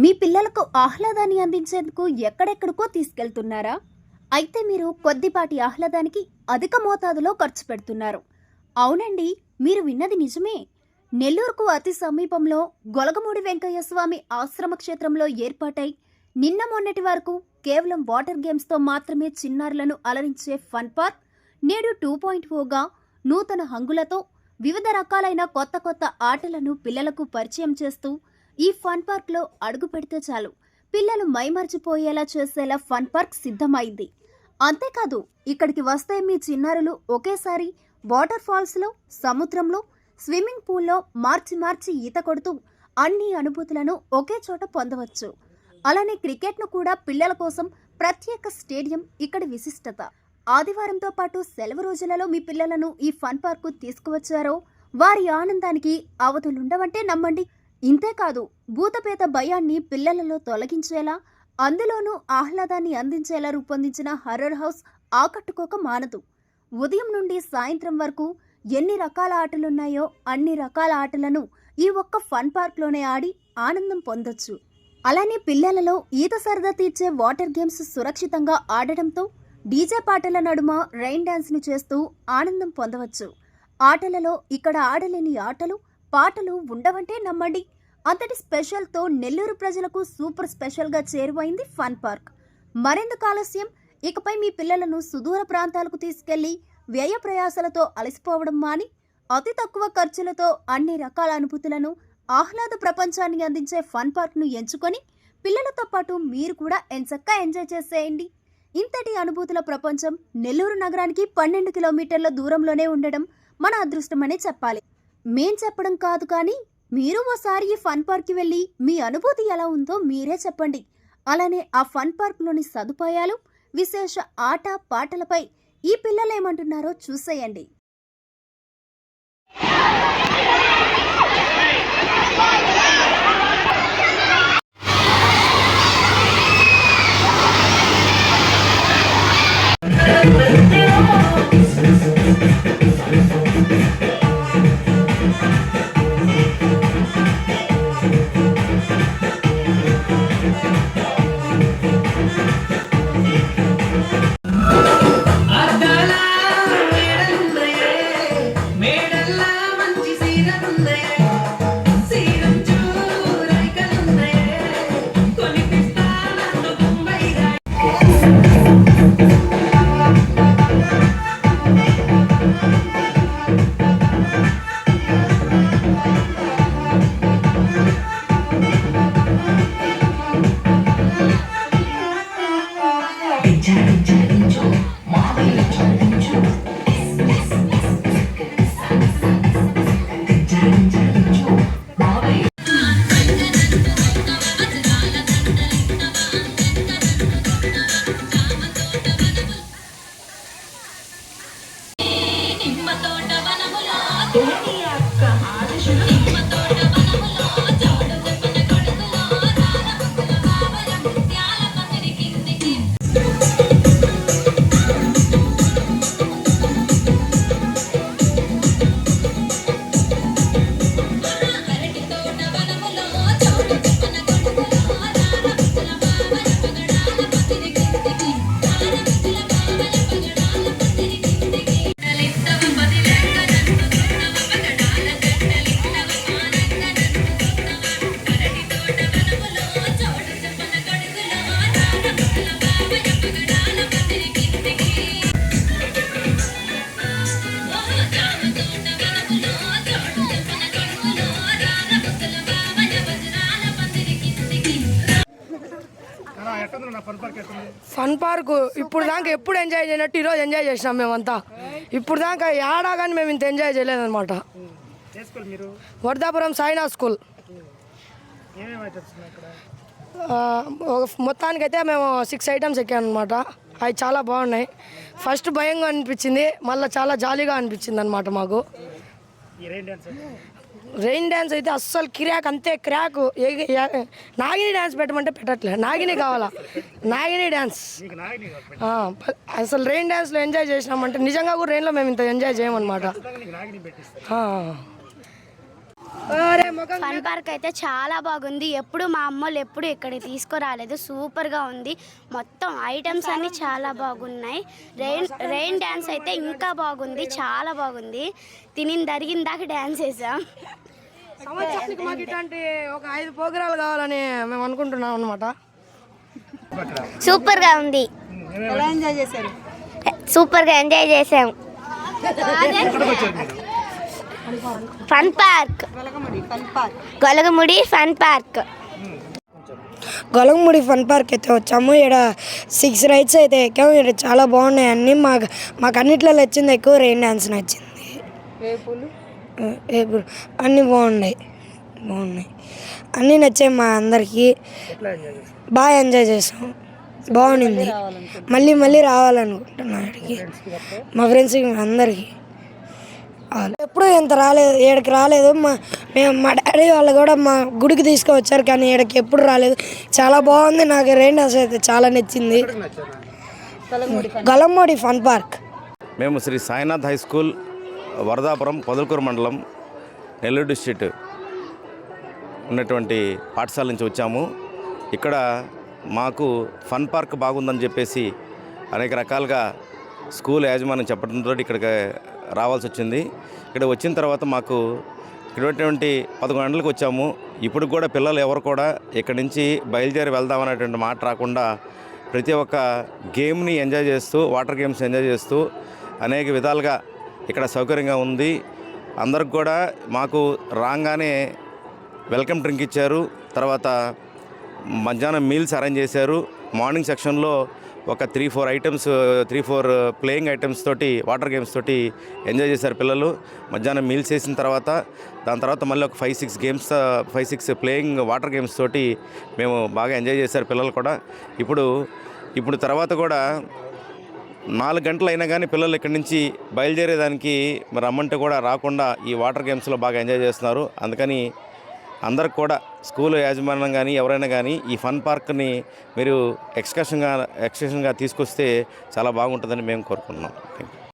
మీ పిల్లలకు ఆహ్లాదాన్ని అందించేందుకు ఎక్కడెక్కడికో తీసుకెళ్తున్నారా? అయితే మీరు కొద్దిపాటి ఆహ్లాదానికి అధిక మోతాదులో ఖర్చు పెడుతున్నారు. అవునండి, మీరు విన్నది నిజమే. నెల్లూరుకు అతి సమీపంలో గొలగమూడి వెంకయ్య స్వామి ఆశ్రమ క్షేత్రంలో ఏర్పాటై నిన్న మొన్నటి వరకు కేవలం వాటర్ గేమ్స్తో మాత్రమే చిన్నారులను అలరించే ఫన్ పార్క్ నేడు 2.0గా నూతన హంగులతో వివిధ రకాలైన కొత్త కొత్త ఆటలను పిల్లలకు పరిచయం చేస్తూ ఈ ఫన్ పార్క్లో అడుగు పెడితే చాలు పిల్లలు మైమర్చిపోయేలా చేసేలా ఫన్ పార్క్ సిద్ధమైంది. అంతేకాదు, ఇక్కడికి వస్తే మీ చిన్నారులు ఒకేసారి వాటర్ ఫాల్స్లో, సముద్రంలో, స్విమ్మింగ్ పూల్లో మార్చి ఈత కొడుతూ అన్ని అనుభూతులను ఒకే చోట పొందవచ్చు. అలానే క్రికెట్ను కూడా పిల్లల కోసం ప్రత్యేక స్టేడియం ఇక్కడి విశిష్టత. ఆదివారంతో పాటు సెలవు రోజులలో మీ పిల్లలను ఈ ఫన్ పార్కు తీసుకువచ్చారో వారి ఆనందానికి అవధులుండవంటే నమ్మండి. ఇంతేకాదు, భూతపేత భయాన్ని పిల్లలలో తొలగించేలా, అందులోనూ ఆహ్లాదాన్ని అందించేలా రూపొందించిన హర్రర్ హౌస్ ఆకట్టుకోక మానదు. ఉదయం నుండి సాయంత్రం వరకు ఎన్ని రకాల ఆటలున్నాయో అన్ని రకాల ఆటలను ఈ ఒక్క ఫన్ పార్క్లోనే ఆడి ఆనందం పొందొచ్చు. అలానే పిల్లలలో ఈత సరదా తీర్చే వాటర్ గేమ్స్ సురక్షితంగా ఆడడంతో డీజే పాటల నడుమ రైన్ డాన్స్ను చేస్తూ ఆనందం పొందవచ్చు. ఆటలలో ఇక్కడ ఆడలేని ఆటలు, పాటలు ఉండవంటే నమ్మండి. అంతటి స్పెషల్తో నెల్లూరు ప్రజలకు సూపర్ స్పెషల్గా చేరువైంది ఫన్ పార్క్. మరెందుకు ఆలస్యం? ఇకపై మీ పిల్లలను సుదూర ప్రాంతాలకు తీసుకెళ్లి వ్యయ ప్రయాసాలతో అలసిపోవడం మాని అతి తక్కువ ఖర్చులతో అన్ని రకాల అనుభూతులను, ఆహ్లాద ప్రపంచాన్ని అందించే ఫన్ పార్క్ను ఎంచుకొని పిల్లలతో పాటు మీరు కూడా ఎంచక్కా ఎంజాయ్ చేసేయండి. ఇంతటి అనుభూతుల ప్రపంచం నెల్లూరు నగరానికి 12 కిలోమీటర్ల దూరంలోనే ఉండడం మన అదృష్టమనే చెప్పాలి. మేం చెప్పడం కాదు, కానీ మీరు ఓసారి ఈ ఫన్ పార్క్కి వెళ్ళి మీ అనుభూతి ఎలా ఉందో మీరే చెప్పండి. అలానే ఆ ఫన్ పార్క్లోని సదుపాయాలు, విశేష ఆట పాటలపై ఈ పిల్లలేమంటున్నారో చూసేయండి. ఫన్ పార్క్ ఇప్పుడు దాకా ఎప్పుడు ఎంజాయ్ చేయనట్టు ఈరోజు ఎంజాయ్ చేసినాం మేమంతా. ఇప్పుడు దాకా ఏడా కానీ మేము ఇంత ఎంజాయ్ చేయలేదన్నమాట. వర్ధాపురం సాయినాథ్ స్కూల్. మొత్తానికైతే మేము 6 ఐటమ్స్ ఎక్కామన్నమాట. అవి చాలా బాగున్నాయి. ఫస్ట్ భయంగా అనిపించింది, మళ్ళీ చాలా జాలీగా అనిపించింది అనమాట మాకు. రెయిన్ డ్యాన్స్ అయితే అస్సలు కిరాక్, అంతే క్రాక్. నాగిని డ్యాన్స్ పెట్టమంటే పెట్టట్లే, నాగిని కావాలా, నాగిని డ్యాన్స్. అసలు రెయిన్ డ్యాన్స్లో ఎంజాయ్ చేసినామంటే నిజంగా కూడా రెయిన్లో మేము ఇంత ఎంజాయ్ చేయమన్నమాట. ఫన్ పార్క్ అయితే చాలా బాగుంది. ఎప్పుడు మా అమ్మోళ్ళు ఎప్పుడు ఇక్కడికి తీసుకురాలేదు. సూపర్గా ఉంది. మొత్తం ఐటమ్స్ అన్నీ చాలా బాగున్నాయి. రెయిన్ డ్యాన్స్ అయితే ఇంకా బాగుంది, చాలా బాగుంది. తరిగిన దాకా డ్యాన్స్ వేసాం. సంవత్సరానికి మాకు ఇట్లాంటి ఒక 5 ప్రోగ్రాలు కావాలని మేము అనుకుంటున్నాం అనమాట. సూపర్గా ఉంది. సూపర్గా ఎంజాయ్ చేసాం. Fun park, Golagamudi fun park. Golagamudi fun park అయితే వచ్చాము. ఇక్కడ 6 రైడ్స్ అయితే ఎక్కాము. ఇక్కడ చాలా బాగున్నాయి అన్నీ. మాకు అన్నిట్లో నచ్చింది ఎక్కువ రెయిన్ డ్యాన్స్ నచ్చింది. ఏపులు అన్నీ బాగున్నాయి అన్నీ నచ్చాయి మా అందరికీ. బాగా ఎంజాయ్ చేసాం, బాగుంది. మళ్ళీ రావాలనుకుంటున్నాను ఇక్కడికి, మా ఫ్రెండ్స్కి అందరికీ. ఎప్పుడూ ఇంత రాలేదు, ఈడకి రాలేదు. మా డాడీ వాళ్ళు కూడా మా గుడికి తీసుకువచ్చారు, కానీ ఈడకి ఎప్పుడు రాలేదు. చాలా బాగుంది. నాకు రెయిన్ డాన్స్ అయితే చాలా నచ్చింది. Golagamudi fun park. మేము శ్రీ సాయినాథ్ హై స్కూల్, వరదాపురం, పొదలకూరు మండలం, నెల్లూరు డిస్ట్రిక్ట్ ఉన్నటువంటి పాఠశాల నుంచి వచ్చాము. ఇక్కడ మాకు ఫన్ పార్క్ బాగుందని చెప్పేసి అనేక రకాలుగా స్కూల్ యాజమాన్యం చెప్పడంతో ఇక్కడికి రావాల్సి వచ్చింది. ఇక్కడ వచ్చిన తర్వాత మాకు ఇటువంటి 11 గంటలకు వచ్చాము. ఇప్పుడు కూడా పిల్లలు ఎవరు కూడా ఇక్కడి నుంచి బయలుదేరి వెళ్దామనేటువంటి మాట రాకుండా ప్రతి ఒక్క గేమ్ని ఎంజాయ్ చేస్తూ, వాటర్ గేమ్స్ ఎంజాయ్ చేస్తూ అనేక విధాలుగా ఇక్కడ సౌకర్యంగా ఉంది. అందరికి కూడా మాకు రాగానే వెల్కమ్ డ్రింక్ ఇచ్చారు. తర్వాత మధ్యాహ్నం మీల్స్ అరేంజ్ చేశారు. మార్నింగ్ సెక్షన్లో ఒక 3-4 ప్లేయింగ్ ఐటమ్స్ తోటి, వాటర్ గేమ్స్ తోటి ఎంజాయ్ చేశారు పిల్లలు. మధ్యాహ్నం మీల్స్ చేసిన తర్వాత దాని తర్వాత మళ్ళీ ఒక 5-6 ప్లేయింగ్ వాటర్ గేమ్స్ తోటి మేము బాగా ఎంజాయ్ చేశారు పిల్లలు కూడా. ఇప్పుడు తర్వాత కూడా 4 గంటలు అయినా కానీ పిల్లలు ఇక్కడి నుంచి బయలుదేరేదానికి రమ్మంటే కూడా రాకుండా ఈ వాటర్ గేమ్స్లో బాగా ఎంజాయ్ చేస్తున్నారు. అందుకని అందరికి కూడా స్కూల్ యాజమాన్యం కానీ ఎవరైనా కానీ ఈ ఫన్ పార్క్ని మీరు ఎక్స్కర్షన్గా తీసుకొస్తే చాలా బాగుంటుందని మేము కోరుకుంటున్నాం. Thank you.